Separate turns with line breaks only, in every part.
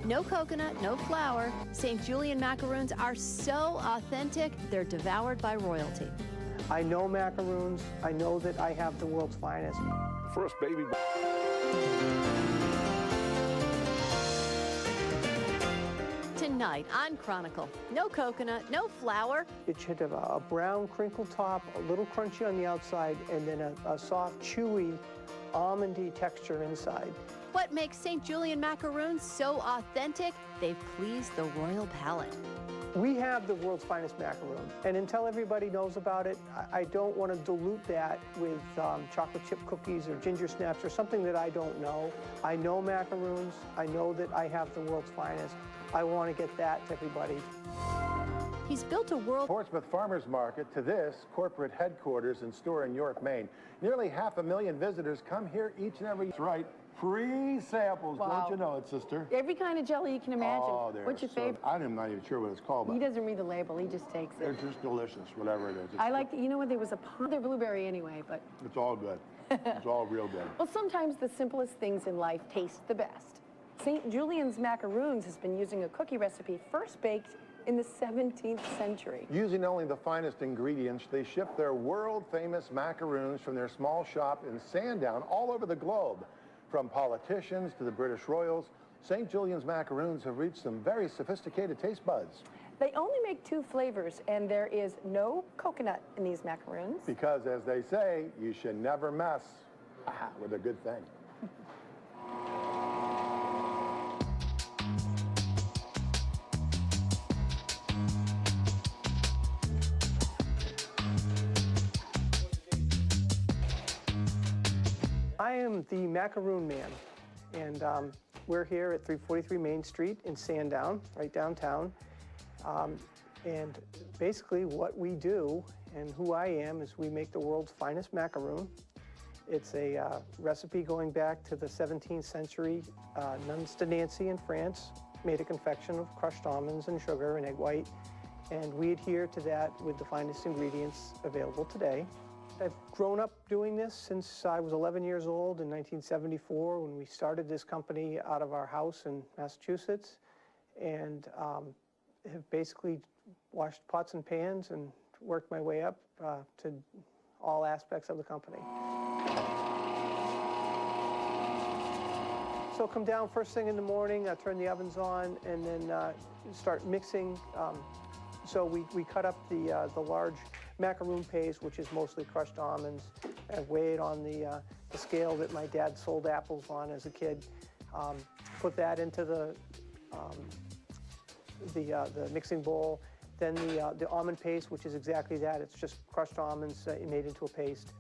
no coconut, no flour. St. Julien macaroons are so authentic, they're devoured by royalty.
I know macaroons. I know that I have the world's finest.
First baby.
Tonight on Chronicle, no coconut, no flour.
It should have a brown crinkle top, a little crunchy on the outside, and then a soft, chewy, almondy texture inside.
What makes St. Julien macaroons so authentic? They've pleased the royal palate.
We have the world's finest macaroon, and until everybody knows about it, I don't want to dilute that with chocolate chip cookies or ginger snaps or something that I don't know. I know macaroons. I know that I have the world's finest. I want to get that to everybody.
He's built a world...
Portsmouth Farmers Market to this corporate headquarters and store in York, Maine. Nearly 500,000 visitors come here each and every... That's right. Free samples.
Wow.
Don't you know it, sister?
Every kind of jelly you can imagine.
Oh,
What's your favorite?
I'm not even sure what it's called.
He doesn't read the label. He just takes it.
They're just delicious, whatever it is.
I like, you know what, there was a pond of blueberry anyway, but...
It's all good. It's all real good.
Well, sometimes the simplest things in life taste the best. St. Julien's Macaroons has been using a cookie recipe first baked in the 17th century.
Using only the finest ingredients, they ship their world-famous macaroons from their small shop in Sandown all over the globe. From politicians to the British royals, St. Julien's macaroons have reached some very sophisticated taste buds.
They only make 2 flavors, and there is no coconut in these macaroons.
Because, as they say, you should never mess with a good thing.
I am the Macaroon Man, and we're here at 343 Main Street in Sandown, right downtown. And basically what we do and who I am is we make the world's finest macaroon. It's a recipe going back to the 17th century. Nuns to Nancy in France made a confection of crushed almonds and sugar and egg white, and we adhere to that with the finest ingredients available today. I've grown up doing this since I was 11 years old in 1974 when we started this company out of our house in Massachusetts, and have basically washed pots and pans and worked my way up to all aspects of the company. So come down first thing in the morning, turn the ovens on, and then start mixing. So we cut up the large macaroon paste, which is mostly crushed almonds, and weigh it on the scale that my dad sold apples on as a kid. Put that into the mixing bowl. Then the almond paste, which is exactly that. It's just crushed almonds made into a paste.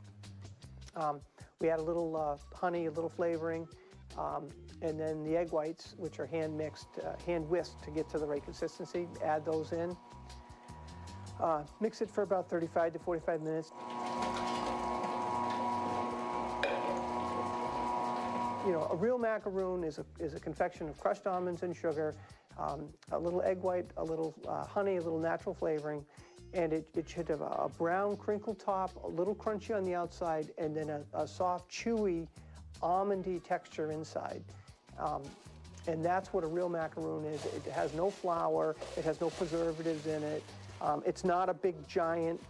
We add a little honey, a little flavoring, and then the egg whites, which are hand mixed, hand whisked to get to the right consistency. Add those in. Mix it for about 35 to 45 minutes. You know, a real macaroon is a confection of crushed almonds and sugar, a little egg white, a little honey, a little natural flavoring, and it should have a brown crinkle top, a little crunchy on the outside, and then a soft, chewy, almondy texture inside. And that's what a real macaroon is. It has no flour, it has no preservatives in it. It's not a big, giant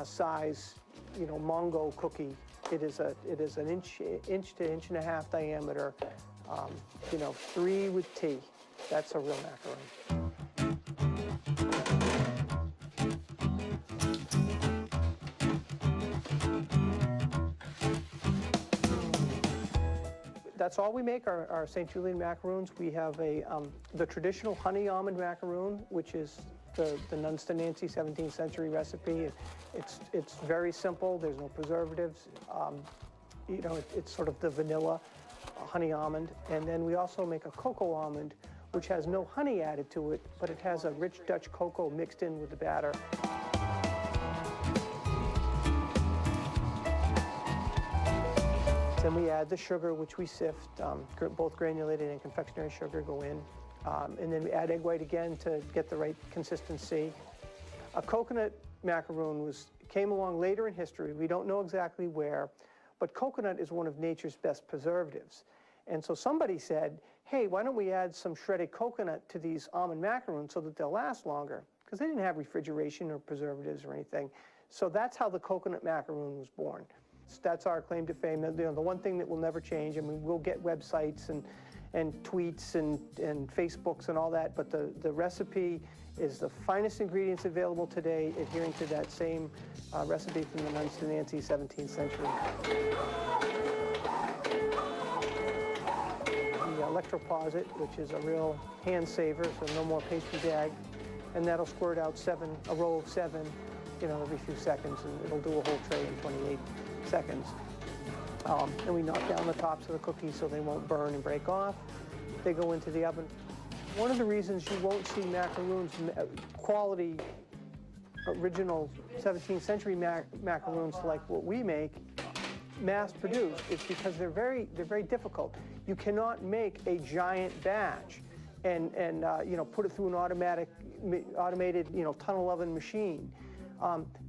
size, you know, Mongo cookie. It is an inch to inch and a half diameter. You know, 3 with tea. That's a real macaroon. That's all we make, our St. Julien macaroons. We have the traditional honey-almond macaroon, which is the Nuns to Nancy 17th century recipe. It's very simple. There's no preservatives. You know, it's sort of the vanilla honey-almond. And then we also make a Cocoa-Almond, which has no honey added to it, but it has a rich Dutch cocoa mixed in with the batter. Then we add the sugar, which we sift. Both granulated and confectionery sugar go in. And then we add egg white again to get the right consistency. A coconut macaroon came along later in history. We don't know exactly where, but coconut is one of nature's best preservatives. And so somebody said, hey, why don't we add some shredded coconut to these almond macaroons so that they'll last longer? Because they didn't have refrigeration or preservatives or anything. So that's how the coconut macaroon was born. So that's our claim to fame. You know, the one thing that will never change. I mean, we'll get websites and tweets and Facebooks and all that, but the recipe is the finest ingredients available today, adhering to that same recipe from the Nuns to Nancy 17th century. The electroposit, which is a real hand saver, so no more pastry bag, and that'll squirt out a row of 7, you know, every few seconds, and it'll do a whole tray in 28 seconds. And we knock down the tops of the cookies so they won't burn and break off. They go into the oven. One of the reasons you won't see macaroons, quality, original 17th century macaroons like what we make, mass-produced, is because they're very difficult. You cannot make a giant batch and you know, put it through an automated you know, tunnel oven machine.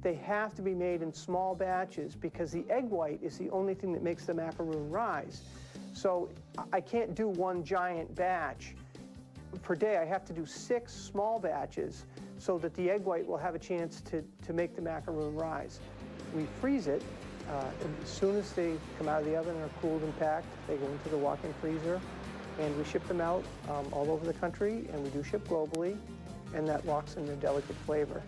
They have to be made in small batches because the egg white is the only thing that makes the macaroon rise. So I can't do one giant batch per day. I have to do 6 small batches so that the egg white will have a chance to make the macaroon rise. We freeze it. As soon as they come out of the oven and are cooled and packed, they go into the walk-in freezer, and we ship them out all over the country, and we do ship globally, and that locks in their delicate flavor.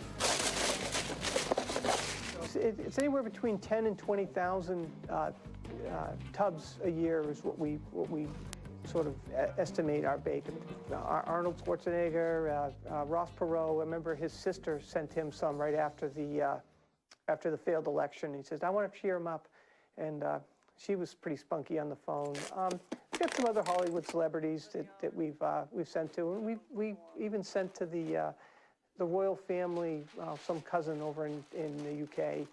It's anywhere between 10 and 20,000 tubs a year is what we sort of estimate our bacon. Arnold Schwarzenegger, Ross Perot, I remember his sister sent him some right after the failed election. He says, I want to cheer him up, and she was pretty spunky on the phone. We've got some other Hollywood celebrities that we've sent to, and we even sent to the royal family, some cousin over in the UK.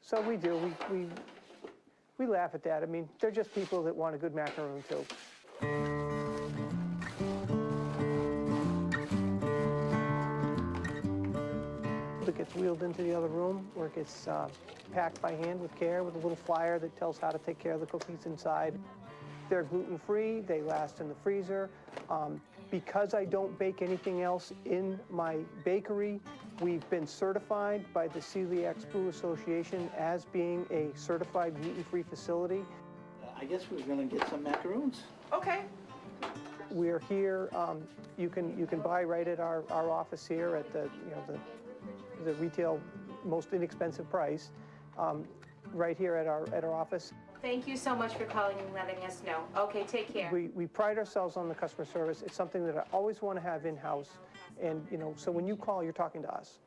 So we do. We laugh at that. I mean, they're just people that want a good macaroon too. It gets wheeled into the other room where it gets packed by hand with care with a little flyer that tells how to take care of the cookies inside. They're gluten-free, they last in the freezer. Because I don't bake anything else in my bakery, we've been certified by the Celiac Brew Association as being a certified gluten-free facility.
I guess we're going to get some macaroons.
Okay.
We're here. You can buy right at our office here at the retail most inexpensive price, right here at our office.
Thank you so much for calling and letting us know. Okay, take care.
We pride ourselves on the customer service. It's something that I always want to have in-house, and you know, so when you call, you're talking to us.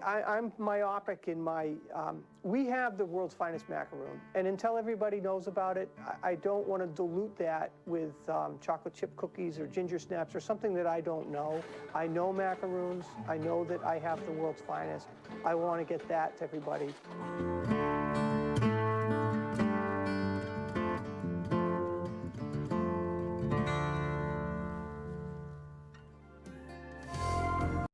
I'm myopic in my, we have the world's finest macaroon, and until everybody knows about it, I don't want to dilute that with chocolate chip cookies or ginger snaps or something that I don't know. I know macaroons. I know that I have the world's finest. I want to get that to everybody.